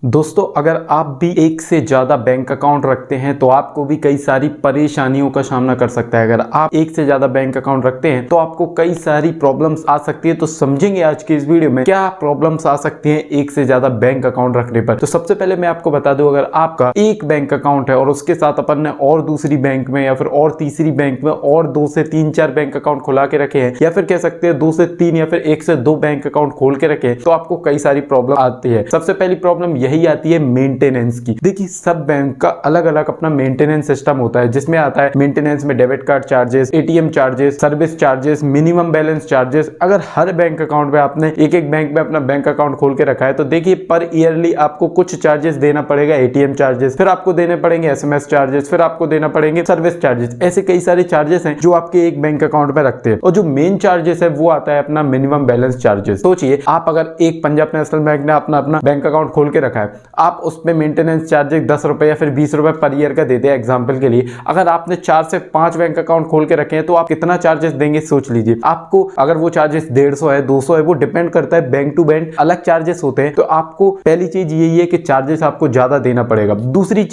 दोस्तों, अगर आप भी एक से ज़्यादा बैंक अकाउंट रखते हैं तो आपको भी कई सारी परेशानियों का सामना कर सकता है। अगर आप एक से ज़्यादा बैंक अकाउंट रखते हैं तो आपको कई सारी प्रॉब्लम्स आ सकती है। तो समझेंगे आज की इस वीडियो में क्या प्रॉब्लम्स आ सकती हैं एक से ज़्यादा बैंक अकाउंट रखने पर। तो सबसे पहले मैं आपको बता दूं, अगर आपका एक बैंक अकाउंट है और उसके साथ अपन ने और दूसरी बैंक में या फिर और तीसरी बैंक में और 2 से 3-4 बैंक अकाउंट खुला के रखे हैं, या फिर कह सकते हैं 2 से 3 या फिर 1 से 2 बैंक अकाउंट खोल के रखे, तो आपको कई सारी प्रॉब्लम आती है। सबसे पहली प्रॉब्लम यही आती है मेंटेनेंस की। देखिए, सब बैंक का अलग अलग अपना मेंटेनेंस सिस्टम होता है, जिसमें आता है मेंटेनेंस में debit card charges, ATM charges, service charges, minimum balance charges. अगर हर बैंक अकाउंट में आपने एक एक बैंक में अपना बैंक अकाउंट खोल के रखा है तो देखिए पर ईयरली आपको कुछ चार्जेस देना पड़ेगा, एटीएम चार्जेस, फिर आपको देने पड़ेंगे एसएमएस चार्जेस, फिर आपको देना पड़ेंगे सर्विस चार्जेस। ऐसे कई सारे चार्जेस हैं जो आपके एक बैंक अकाउंट में रखते हैं। और जो मेन चार्जेस है वो आता है अपना मिनिमम बैलेंस चार्जेस। सोचिए, आप अगर एक पंजाब नेशनल बैंक ने अपना बैंक अकाउंट खोल के रखा है, आप उसमें मेंटेनेंस चार्जेस 10 रुपए या फिर 20 रुपए पर ईयर का देते हैं एग्जांपल के लिए। अगर आपने 4 से 5 बैंक अकाउंट खोल के रखे हैं तो आप कितना चार्जेस देंगे सोच लीजिए। आपको अगर वो चार्जेस 150 है, 200 है, वो डिपेंड करता है, बैंक टू बैंक अलग चार्जेस होते हैं। तो आपको पहली चीज यही है कि चार्जेस आपको ज्यादा देना पड़ेगा। दूसरी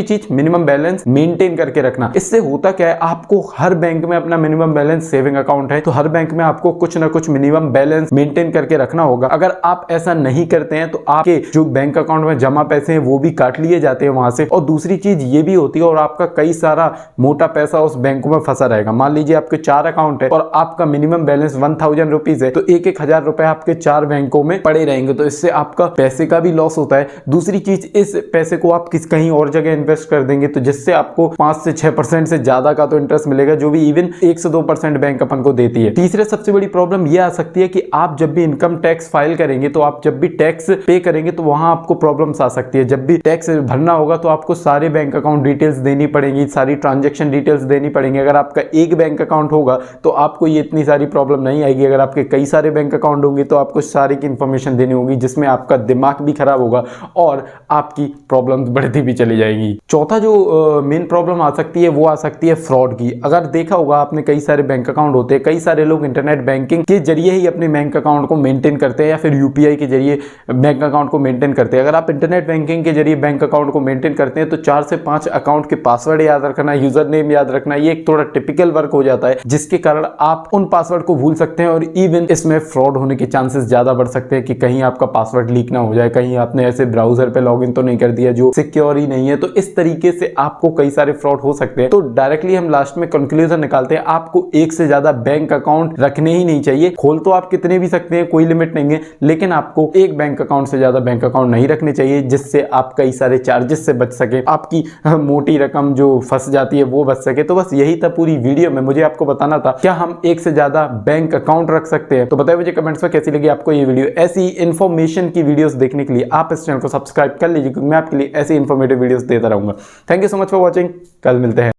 चीज मिनिमम बैलेंस मेंटेन करके रखना। इससे होता क्या है, आपको हर बैंक में अपना मिनिमम बैलेंस सेविंग अकाउंट है तो हर बैंक में आपको कुछ ना कुछ मिनिमम बैलेंस मेंटेन करके रखना होगा। अगर आप ऐसा नहीं करते हैं तो आपके जो बैंक अकाउंट में जमा पैसे हैं वो भी काट लिए जाते हैं वहां से। और दूसरी चीज ये भी होती है, और आपका कई सारा मोटा पैसा उस बैंक में फंसा रहेगा। मान लीजिए आपके 4 अकाउंट है और आपका मिनिमम बैलेंस 1000 रुपीज है, तो 1,000 रुपए आपके 4 बैंकों में पड़े रहेंगे। तो इससे आपका पैसे का भी लॉस होता है। दूसरी चीज, इस पैसे को आप कहीं और जगह इन्वेस्ट कर देंगे तो जिससे आपको 5 से 6% से ज्यादा का तो इंटरेस्ट मिलेगा, जो भी इवन 1 से 2% बैंक अपन को देती है। तीसरे सबसे बड़ी प्रॉब्लम यह आ सकती है कि आप जब भी इनकम टैक्स फाइल करेंगे, तो आप जब भी टैक्स पे करेंगे तो वहां आपको प्रॉब्लम्स आ सकती है। जब भी टैक्स भरना होगा तो आपको सारे बैंक अकाउंट डिटेल्स देनी पड़ेगी, सारी ट्रांजैक्शन डिटेल्स देनी पड़ेंगी। अगर आपका एक बैंक अकाउंट होगा तो आपको ये इतनी सारी प्रॉब्लम नहीं आएगी। अगर आपके कई सारे बैंक अकाउंट होंगे तो आपको सारी की इंफॉर्मेशन देनी होगी, जिसमें आपका दिमाग भी खराब होगा और आपकी प्रॉब्लम्स बढ़ती भी चली जाएगी। चौथा जो मेन प्रॉब्लम आ सकती है वो आ सकती है फ्रॉड की। अगर देखा होगा आपने, कई सारे बैंक अकाउंट होते हैं, कई सारे लोग इंटरनेट बैंकिंग के जरिए ही अपने बैंक अकाउंट को मेंटेन करते हैं या फिर यूपीआई के जरिए बैंक अकाउंट को मेंटेन करते हैं। अगर आप इंटरनेट बैंकिंग के जरिए बैंक अकाउंट को मेंटेन करते हैं तो 4 से 5 अकाउंट के पासवर्ड याद रखना, यूजर नेम याद रखना, ये एक थोड़ा टिपिकल वर्क हो जाता है, जिसके कारण आप उन पासवर्ड को भूल सकते हैं और इवन इसमें फ्रॉड होने के चांसेस ज्यादा बढ़ सकते हैं कि कहीं आपका पासवर्ड लीक ना हो जाए, कहीं आपने ऐसे ब्राउजर पे लॉगिन तो नहीं कर दिया जो सिक्योर ही नहीं है। तो इस तरीके से आपको कई सारे फ्रॉड हो सकते हैं। तो डायरेक्टली हम लास्ट में कंक्लूजन निकालते हैं, आपको एक से ज्यादा बैंक अकाउंट रखने ही नहीं चाहिए। खोल तो आप कितने भी सकते हैं, कोई लिमिट नहीं है, लेकिन आपको एक बैंक अकाउंट से ज्यादा बैंक अकाउंट नहीं रखने चाहिए, जिससे आप कई सारे चार्जेस से बच सके, आपकी मोटी रकम जो फंस जाती है वो बच सके। तो बस यही था पूरी वीडियो में, मुझे आपको बताना था क्या हम एक से ज्यादा बैंक अकाउंट रख सकते हैं। तो बताइए मुझे कमेंट्स में कैसी लगी आपको ये वीडियो। ऐसी इन्फॉर्मेशन की वीडियोस देखने के लिए आप इस चैनल को सब्सक्राइब कर लीजिए, क्योंकि मैं आपके लिए ऐसी इन्फॉर्मेटिव वीडियोस देता रहूंगा। Thank you so much for watching. कल मिलते हैं।